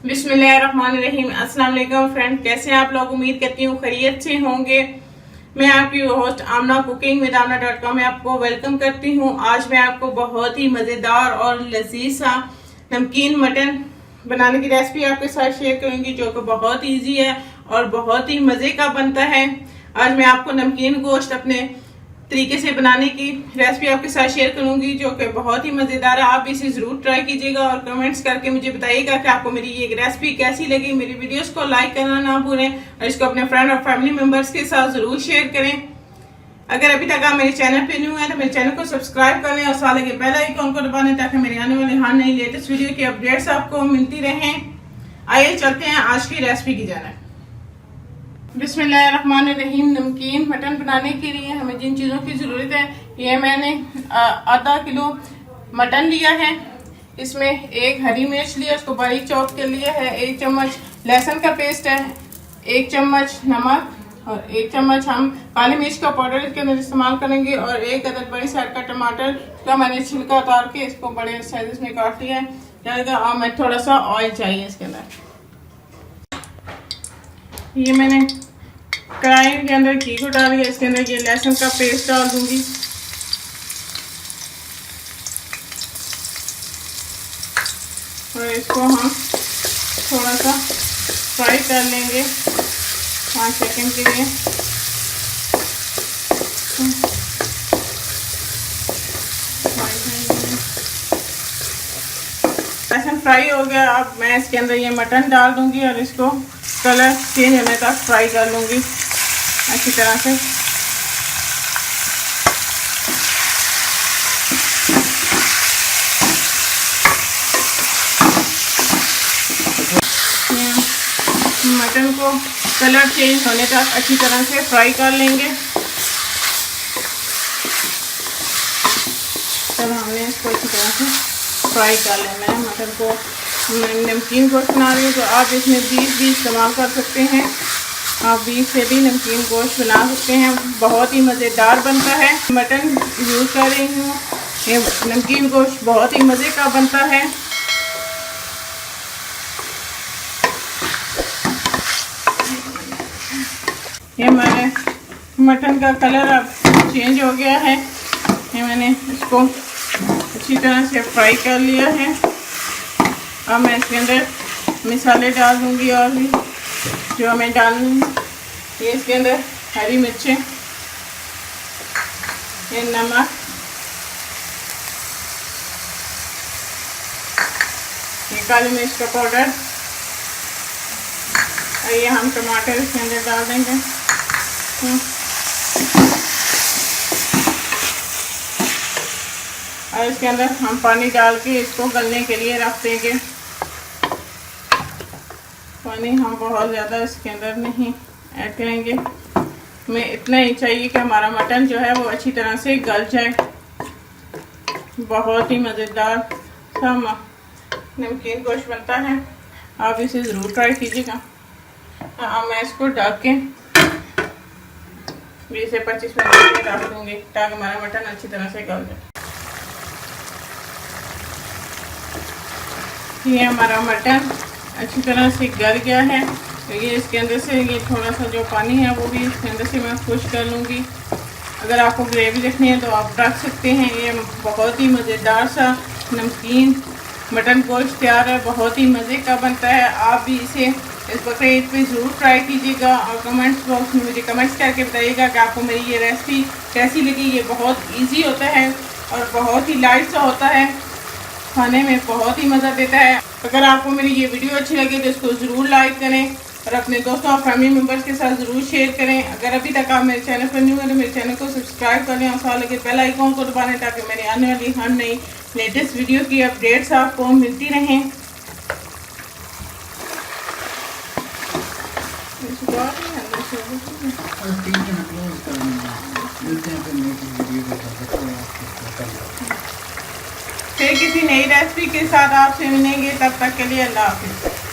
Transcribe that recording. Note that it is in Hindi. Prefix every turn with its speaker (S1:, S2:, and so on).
S1: बिस्मिल्लाहिर्रहमानिर्रहीम। अस्सलाम वालेकुम फ्रेंड, कैसे हैं आप लोग? उम्मीद करती हूँ खैरियत से होंगे। मैं आपकी host Amna cooking with amna.com में आपको वेलकम करती हूँ। आज मैं आपको बहुत ही मज़ेदार और लजीज सा नमकीन मटन बनाने की रेसिपी आपके साथ शेयर करूंगी, जो कि बहुत इजी है और बहुत ही मज़े का बनता है। आज मैं आपको नमकीन गोश्त अपने तरीके से बनाने की रेसिपी आपके साथ शेयर करूंगी, जो कि बहुत ही मज़ेदार है। आप इसे ज़रूर ट्राई कीजिएगा और कमेंट्स करके मुझे बताइएगा कि आपको मेरी ये रेसिपी कैसी लगी। मेरी वीडियोस को लाइक करना ना भूलें और इसको अपने फ्रेंड और फैमिली मेम्बर्स के साथ ज़रूर शेयर करें। अगर अभी तक आप मेरे चैनल पे न्यू हैं तो मेरे चैनल को सब्सक्राइब कर लें और साथ लगे बेल आइकन को दबा लें, ताकि मेरे आने वाले हर नई लेटेस्ट वीडियो की अपडेट्स आपको मिलती रहें। आइए चलते हैं आज की रेसिपी की जाने। बिस्मिल्लाहिर्रहमानिर्रहीम। नमकीन मटन बनाने के लिए हमें जिन चीज़ों की ज़रूरत है, ये मैंने आधा किलो मटन लिया है। इसमें एक हरी मिर्च लिया, उसको बारीक चॉप कर लिया है। 1 चम्मच लहसुन का पेस्ट है, 1 चम्मच नमक और 1 चम्मच हम काली मिर्च का पाउडर इसके अंदर इस्तेमाल करेंगे और 1 अदद बड़ी साइज का टमाटर का मैंने छिलका उतार के इसको बड़े साइज में काट लिया है। और मैं थोड़ा सा ऑयल चाहिए इसके अंदर। ये मैंने कढ़ाई के अंदर घी को डाल दिया, इसके अंदर ये लहसुन का पेस्ट डाल दूंगी। और इसको हम थोड़ा सा फ्राई कर लेंगे 5 सेकंड के लिए। लहसुन फ्राई हो गया, अब मैं इसके अंदर ये मटन डाल दूंगी और इसको कलर चेंज होने तक फ्राई कर लूंगी अच्छी तरह से। मटन को कलर चेंज होने तक अच्छी तरह से फ्राई कर लेंगे। तब हमने इसको अच्छी तरह से फ्राई कर लेना है। मटन को नमकीन गोश्त बना रही हूँ तो आप इसमें बीफ भी इस्तेमाल कर सकते हैं। आप बीफ से भी नमकीन गोश्त बना सकते हैं, बहुत ही मज़ेदार बनता है। मटन यूज़ कर रही हूँ, ये नमकीन गोश्त बहुत ही मज़े का बनता है। ये हमारे मटन का कलर अब चेंज हो गया है। ये मैंने इसको अच्छी तरह से फ्राई कर लिया है। अब मैं इसके अंदर मसाले डाल दूंगी और भी जो हमें डालनी। ये इसके अंदर हरी मिर्चें, ये नमक, ये काली मिर्च का पाउडर और ये हम टमाटर इसके अंदर डाल देंगे। और इसके अंदर हम पानी डाल के इसको गलने के लिए रख देंगे। पानी हम बहुत ज़्यादा इसके अंदर नहीं ऐड करेंगे, हमें इतना ही चाहिए कि हमारा मटन जो है वो अच्छी तरह से गल जाए। बहुत ही मज़ेदार सा नमकीन गोश्त बनता है, आप इसे ज़रूर ट्राई कीजिएगा। अब मैं इसको ढक के 20 से 25 मिनट के लिए रख दूँगी, ताकि हमारा मटन अच्छी तरह से गल जाए। ये हमारा मटन अच्छी तरह से गल गया है, तो ये इसके अंदर से ये थोड़ा सा जो पानी है वो भी इसके अंदर से मैं खुश कर लूँगी। अगर आपको ग्रेवी रखनी है तो आप रख सकते हैं। ये बहुत ही मज़ेदार सा नमकीन मटन गोश्त तैयार है, बहुत ही मज़े का बनता है। आप भी इसे इस बकरीद पे ज़रूर ट्राई कीजिएगा और कमेंट्स बॉक्स में मुझे कमेंट्स करके बताइएगा कि आपको मेरी ये रेसिपी कैसी लगी। ये बहुत ईजी होता है और बहुत ही लाइट सा होता है, खाने में बहुत ही मज़ा देता है। अगर आपको मेरी ये वीडियो अच्छी लगे तो इसको ज़रूर लाइक करें और अपने दोस्तों और फैमिली मेम्बर्स के साथ ज़रूर शेयर करें। अगर अभी तक आप मेरे चैनल पर न्यू हैं तो मेरे चैनल को सब्सक्राइब कर लें और साथ लगे बेल आइकन को दबा लें, ताकि मेरे आने वाली हर नई लेटेस्ट वीडियो की अपडेट्स आपको मिलती रहें। फिर किसी नई रेसिपी के साथ आपसे मिलेंगे, तब तक के लिए अल्लाह हाफिज़।